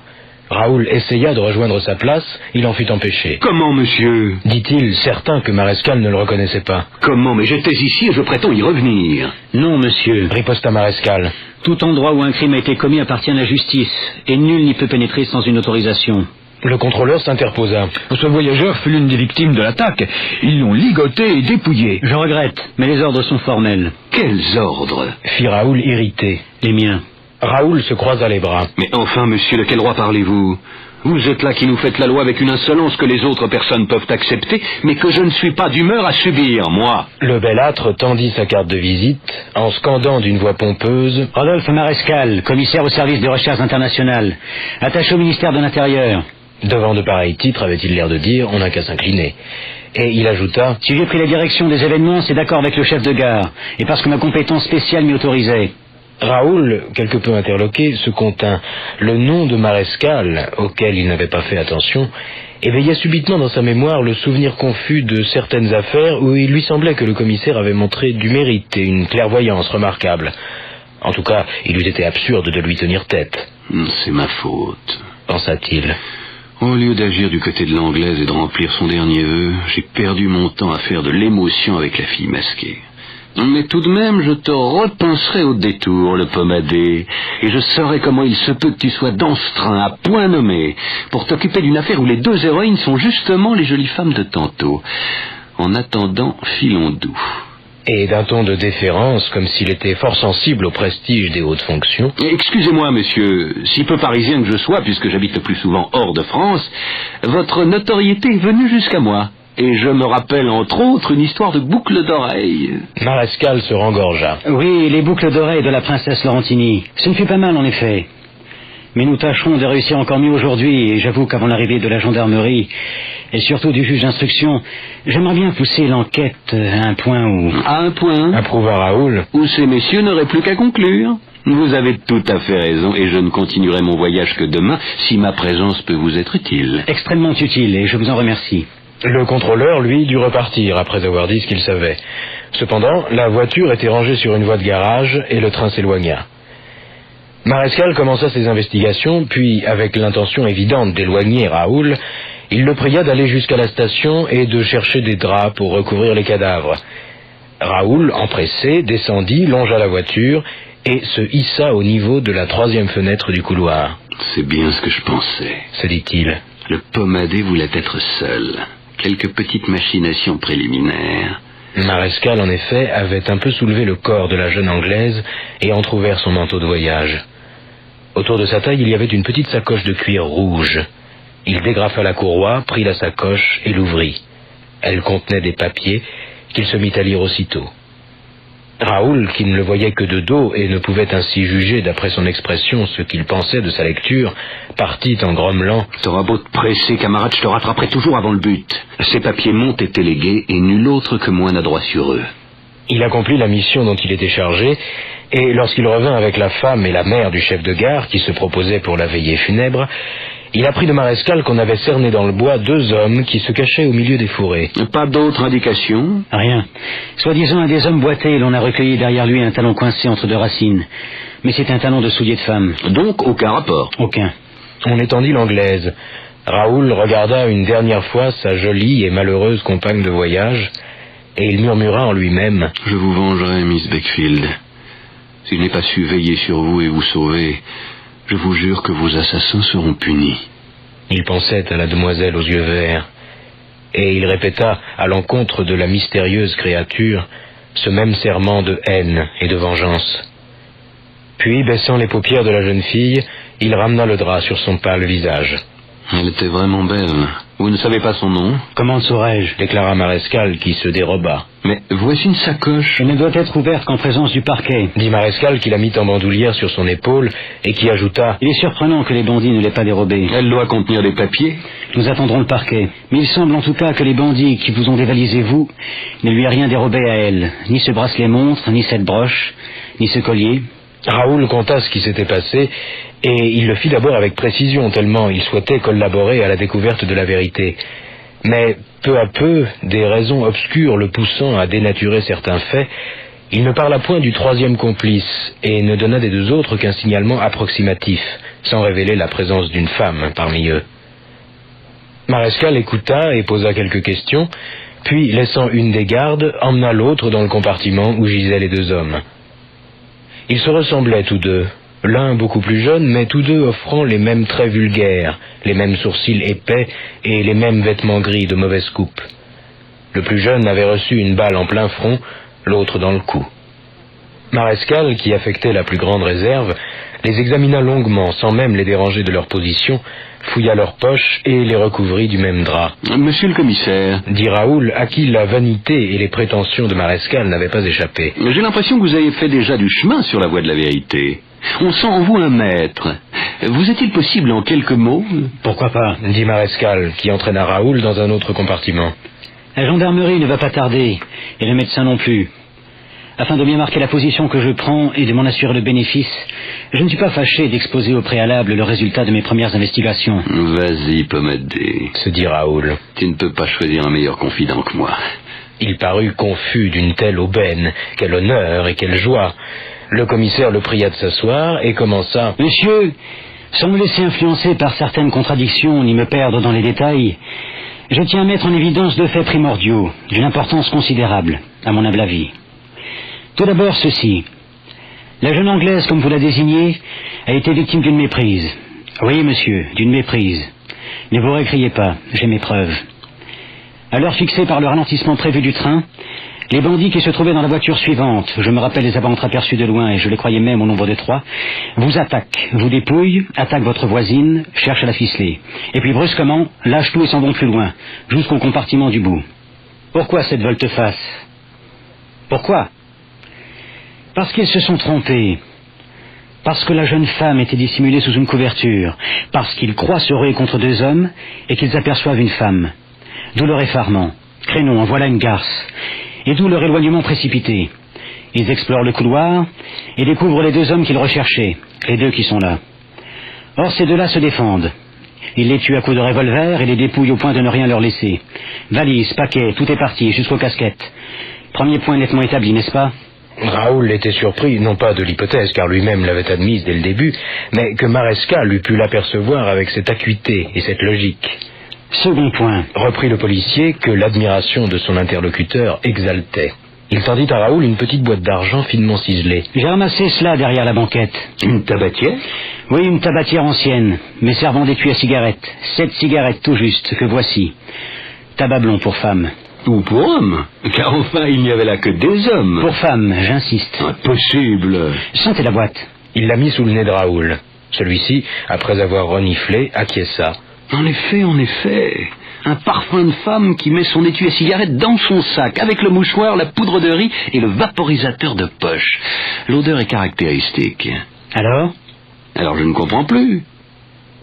Raoul essaya de rejoindre sa place, il en fut empêché. « Comment, monsieur ?» dit-il, certain que Marescal ne le reconnaissait pas. « Comment? Mais j'étais ici et je prétends y revenir. » « Non, monsieur. » riposta Marescal. « Tout endroit où un crime a été commis appartient à la justice, et nul n'y peut pénétrer sans une autorisation. » Le contrôleur s'interposa. « Ce voyageur fut l'une des victimes de l'attaque. Ils l'ont ligoté et dépouillé. » « Je regrette, mais les ordres sont formels. »« Quels ordres ?» fit Raoul irrité. « Les miens. » Raoul se croisa les bras. « Mais enfin, monsieur, de quel droit parlez-vous ? Vous êtes là qui nous faites la loi avec une insolence que les autres personnes peuvent accepter, mais que je ne suis pas d'humeur à subir, moi. » Le belâtre tendit sa carte de visite, en scandant d'une voix pompeuse. « Rodolphe Marescal, commissaire au service des recherches internationales, attaché au ministère de l'Intérieur. » Devant de pareils titres, avait-il l'air de dire, on n'a qu'à s'incliner. Et il ajouta. « Si j'ai pris la direction des événements, c'est d'accord avec le chef de gare, et parce que ma compétence spéciale m'y autorisait. » Raoul, quelque peu interloqué, se contint. Le nom de Marescal, auquel il n'avait pas fait attention, éveilla subitement dans sa mémoire le souvenir confus de certaines affaires où il lui semblait que le commissaire avait montré du mérite et une clairvoyance remarquable. En tout cas, il eût été absurde de lui tenir tête. « C'est ma faute, » pensa-t-il. Au lieu d'agir du côté de l'Anglaise et de remplir son dernier vœu, j'ai perdu mon temps à faire de l'émotion avec la fille masquée. Mais tout de même, je te repincerai au détour, le pommadé, et je saurai comment il se peut que tu sois dans ce train, à point nommé, pour t'occuper d'une affaire où les 2 héroïnes sont justement les jolies femmes de tantôt. En attendant, filons doux. et d'un ton de déférence, comme s'il était fort sensible au prestige des hautes fonctions. Excusez-moi, monsieur, si peu parisien que je sois, puisque j'habite le plus souvent hors de France, votre notoriété est venue jusqu'à moi. Et je me rappelle, entre autres, une histoire de boucles d'oreilles. Marescal se rengorgea. Oui, les boucles d'oreilles de la princesse Laurentini. Ce ne fut pas mal, en effet. Mais nous tâcherons de réussir encore mieux aujourd'hui, et j'avoue qu'avant l'arrivée de la gendarmerie, et surtout du juge d'instruction, j'aimerais bien pousser l'enquête à un point où... À un point Approuva Raoul. où ces messieurs n'auraient plus qu'à conclure. Vous avez tout à fait raison, et je ne continuerai mon voyage que demain, si ma présence peut vous être utile. Extrêmement utile, et je vous en remercie. Le contrôleur, lui, dut repartir après avoir dit ce qu'il savait. Cependant, la voiture était rangée sur une voie de garage et le train s'éloigna. Marescal commença ses investigations, puis, avec l'intention évidente d'éloigner Raoul, il le pria d'aller jusqu'à la station et de chercher des draps pour recouvrir les cadavres. Raoul, empressé, descendit, longea la voiture et se hissa au niveau de la 3e fenêtre du couloir. C'est bien ce que je pensais. Se dit-il. Le pomadé voulait être seul. Quelques petites machinations préliminaires. Marescal, en effet, avait un peu soulevé le corps de la jeune Anglaise et entrouvert son manteau de voyage. Autour de sa taille, il y avait une petite sacoche de cuir rouge. Il dégrafa la courroie, prit la sacoche et l'ouvrit. Elle contenait des papiers qu'il se mit à lire aussitôt. Raoul, qui ne le voyait que de dos et ne pouvait ainsi juger d'après son expression ce qu'il pensait de sa lecture, partit en grommelant. T'auras beau te presser, camarade, je te rattraperai toujours avant le but. Ces papiers m'ont été légués et nul autre que moi n'a droit sur eux. Il accomplit la mission dont il était chargé, et lorsqu'il revint avec la femme et la mère du chef de gare qui se proposait pour la veillée funèbre, il apprit de Marescal qu'on avait cerné dans le bois 2 hommes qui se cachaient au milieu des fourrés. Pas d'autres indications? Rien. Soi-disant un des hommes boitait, l'on a recueilli derrière lui un talon coincé entre 2 racines. Mais c'est un talon de soulier de femme. Donc aucun rapport? Aucun. On étendit l'anglaise. Raoul regarda une dernière fois sa jolie et malheureuse compagne de voyage, et il murmura en lui-même. Je vous vengerai, Miss Beckfield. Si je n'ai pas su veiller sur vous et vous sauver, je vous jure que vos assassins seront punis. Il pensait à la demoiselle aux yeux verts, et il répéta à l'encontre de la mystérieuse créature ce même serment de haine et de vengeance. Puis, baissant les paupières de la jeune fille, il ramena le drap sur son pâle visage. Elle était vraiment belle. Vous ne savez pas son nom? Comment le saurais-je? Déclara Marescal qui se déroba. Mais voici une sacoche. Elle ne doit être ouverte qu'en présence du parquet. Dit Marescal qui la mit en bandoulière sur son épaule et qui ajouta. Il est surprenant que les bandits ne l'aient pas dérobée. Elle doit contenir des papiers. Nous attendrons le parquet. Mais il semble en tout cas que les bandits qui vous ont dévalisé vous ne lui aient rien dérobé à elle. Ni ce bracelet montre, ni cette broche, ni ce collier. Raoul conta ce qui s'était passé, et il le fit d'abord avec précision, tellement il souhaitait collaborer à la découverte de la vérité. Mais peu à peu, des raisons obscures le poussant à dénaturer certains faits, il ne parla point du 3e complice, et ne donna des 2 autres qu'un signalement approximatif, sans révéler la présence d'une femme parmi eux. Marescal écouta et posa quelques questions, puis, laissant une des gardes, emmena l'autre dans le compartiment où gisaient les 2 hommes. Ils se ressemblaient tous deux, l'un beaucoup plus jeune, mais tous deux offrant les mêmes traits vulgaires, les mêmes sourcils épais et les mêmes vêtements gris de mauvaise coupe. Le plus jeune avait reçu une balle en plein front, l'autre dans le cou. Marescal, qui affectait la plus grande réserve, les examina longuement, sans même les déranger de leur position, fouilla leurs poches et les recouvrit du même drap. « Monsieur le commissaire » dit Raoul, à qui la vanité et les prétentions de Marescal n'avaient pas échappé. « J'ai l'impression que vous avez fait déjà du chemin sur la voie de la vérité. On sent en vous un maître. Vous est-il possible en quelques mots ?»« Pourquoi pas ?» dit Marescal, qui entraîna Raoul dans un autre compartiment. « La gendarmerie ne va pas tarder, et le médecin non plus. Afin de bien marquer la position que je prends et de m'en assurer le bénéfice, je ne suis pas fâché d'exposer au préalable le résultat de mes premières investigations. »« Vas-y, pomadé, » se dit Raoul. « Tu ne peux pas choisir un meilleur confident que moi. » Il parut confus d'une telle aubaine. Quel honneur et quelle joie. Le commissaire le pria de s'asseoir et commença. « Monsieur, sans me laisser influencer par certaines contradictions ni me perdre dans les détails, je tiens à mettre en évidence 2 faits primordiaux, d'une importance considérable, à mon humble avis. Tout d'abord ceci. La jeune Anglaise, comme vous la désignez, a été victime d'une méprise. Oui, monsieur, d'une méprise. Ne vous récriez pas, j'ai mes preuves. À l'heure fixée par le ralentissement prévu du train, Les bandits qui se trouvaient dans la voiture suivante, je me rappelle les avoir entreaperçus de loin et je les croyais même au nombre de 3, vous attaquent, vous dépouillent, attaquent votre voisine, cherchent à la ficeler. Et puis brusquement, lâchent tout et s'en vont plus loin, jusqu'au compartiment du bout. Pourquoi cette volte-face? Pourquoi? Parce qu'ils se sont trompés. Parce que la jeune femme était dissimulée sous une couverture. Parce qu'ils croient se ruer contre 2 hommes et qu'ils aperçoivent une femme. D'où leur effarement. Crénon, en voilà une garce. Et d'où leur éloignement précipité. Ils explorent le couloir et découvrent les 2 hommes qu'ils recherchaient, les 2 qui sont là. Or, ces 2-là se défendent. Ils les tuent à coups de revolver et les dépouillent au point de ne rien leur laisser. Valise, paquet, tout est parti, jusqu'aux casquettes. Premier point nettement établi, n'est-ce pas? Raoul était surpris, non pas de l'hypothèse, car lui-même l'avait admise dès le début, mais que Marescal eût pu l'apercevoir avec cette acuité et cette logique. Second point, Reprit le policier, que l'admiration de son interlocuteur exaltait. Il tendit à Raoul une petite boîte d'argent finement ciselée. j'ai ramassé cela derrière la banquette. Une tabatière? Oui, une tabatière ancienne, mais servant d'étui à cigarettes. 7 cigarettes tout juste, que voici. Tabac blond pour femme. Ou pour homme? Car enfin, il n'y avait là que des hommes. Pour femme, j'insiste. Impossible. Sentez la boîte. Il l'a mis sous le nez de Raoul. Celui-ci, après avoir reniflé, acquiesça. En effet, un parfum de femme qui met son étui à cigarette dans son sac, avec le mouchoir, la poudre de riz et le vaporisateur de poche. L'odeur est caractéristique. Alors? Alors je ne comprends plus.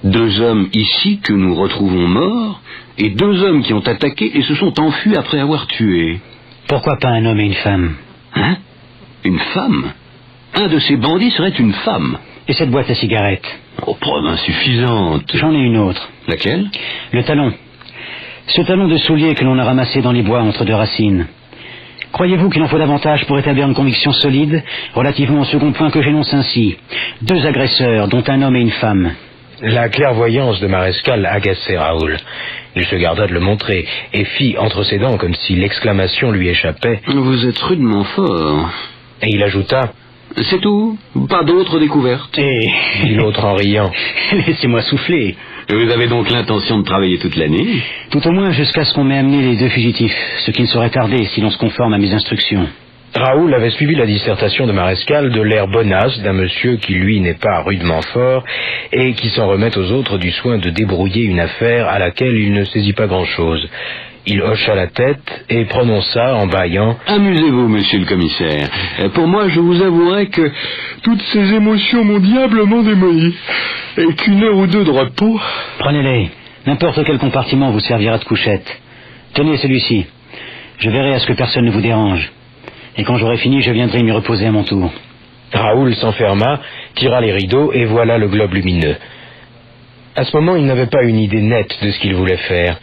2 hommes ici que nous retrouvons morts, et 2 hommes qui ont attaqué et se sont enfuis après avoir tué. Pourquoi pas un homme et une femme? Hein? Une femme? Un de ces bandits serait une femme. Et cette boîte à cigarettes? Oh, preuve insuffisante. J'en ai une autre. Laquelle? Le talon. Ce talon de soulier que l'on a ramassé dans les bois entre 2 racines. Croyez-vous qu'il en faut davantage pour établir une conviction solide relativement au second point que j'énonce ainsi? 2 agresseurs, dont un homme et une femme. La clairvoyance de Marescal agaçait Raoul. Il se garda de le montrer, et fit entre ses dents comme si l'exclamation lui échappait. Vous êtes rudement fort. Et il ajouta. C'est tout? Pas d'autres découvertes? Et... dit l'autre en riant. Laissez-moi souffler. Vous avez donc l'intention de travailler toute la nuit? Tout au moins jusqu'à ce qu'on m'ait amené les 2 fugitifs, ce qui ne saurait tarder si l'on se conforme à mes instructions. Raoul avait suivi la dissertation de Marescal de l'air bonasse d'un monsieur qui, lui, n'est pas rudement fort et qui s'en remet aux autres du soin de débrouiller une affaire à laquelle il ne saisit pas grand-chose. Il hocha la tête et prononça en bâillant. Amusez-vous, monsieur le commissaire. Pour moi, je vous avouerai que toutes ces émotions m'ont diablement démoli. Et qu'une heure ou 2 de repos... Prenez-les. N'importe quel compartiment vous servira de couchette. Tenez celui-ci. Je verrai à ce que personne ne vous dérange. Et quand j'aurai fini, je viendrai m'y reposer à mon tour. Raoul s'enferma, tira les rideaux et voilà le globe lumineux. À ce moment, il n'avait pas une idée nette de ce qu'il voulait faire.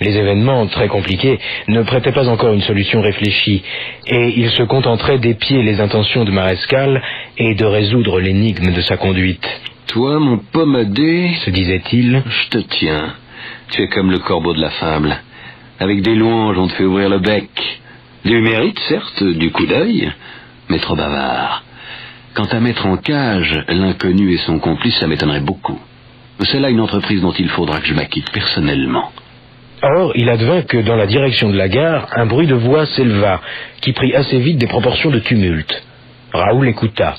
Les événements, très compliqués, ne prêtaient pas encore une solution réfléchie, et il se contenterait d'épier les intentions de Marescal et de résoudre l'énigme de sa conduite. Toi, mon pommadé, se disait-il, je te tiens. Tu es comme le corbeau de la fable. Avec des louanges, on te fait ouvrir le bec. Du mérite, certes, du coup d'œil, mais trop bavard. Quant à mettre en cage l'inconnu et son complice, ça m'étonnerait beaucoup. C'est là une entreprise dont il faudra que je m'acquitte personnellement. Or, il advint que dans la direction de la gare, un bruit de voix s'éleva, qui prit assez vite des proportions de tumulte. Raoul écouta.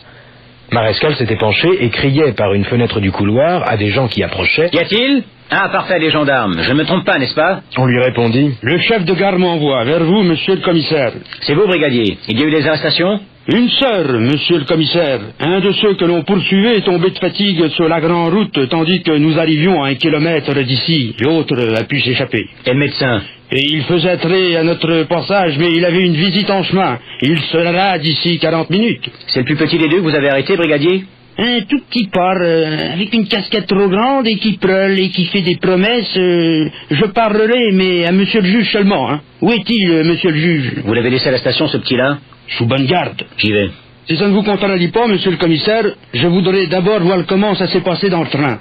Marescal s'était penché et criait par une fenêtre du couloir à des gens qui approchaient. « Y a-t-il? Ah, parfait, les gendarmes. Je ne me trompe pas, n'est-ce pas? » On lui répondit. « Le chef de gare m'envoie vers vous, monsieur le commissaire. » C'est vous, brigadier. Il y a eu des arrestations? Une sœur, monsieur le commissaire. Un de ceux que l'on poursuivait est tombé de fatigue sur la grande route, tandis que nous arrivions à 1 kilomètre d'ici. L'autre a pu s'échapper. Et le médecin? Et il faisait trait à notre passage, mais il avait une visite en chemin. Il sera là d'ici 40 minutes. C'est le plus petit des 2 que vous avez arrêté, brigadier? Un tout petit porc, avec une casquette trop grande et qui prôle et qui fait des promesses. Je parlerai, mais à monsieur le juge seulement. Hein. Où est-il, monsieur le juge? Vous l'avez laissé à la station, ce petit-là? Sous bonne garde. J'y vais. Si ça ne vous contredit pas, monsieur le commissaire, je voudrais d'abord voir comment ça s'est passé dans le train.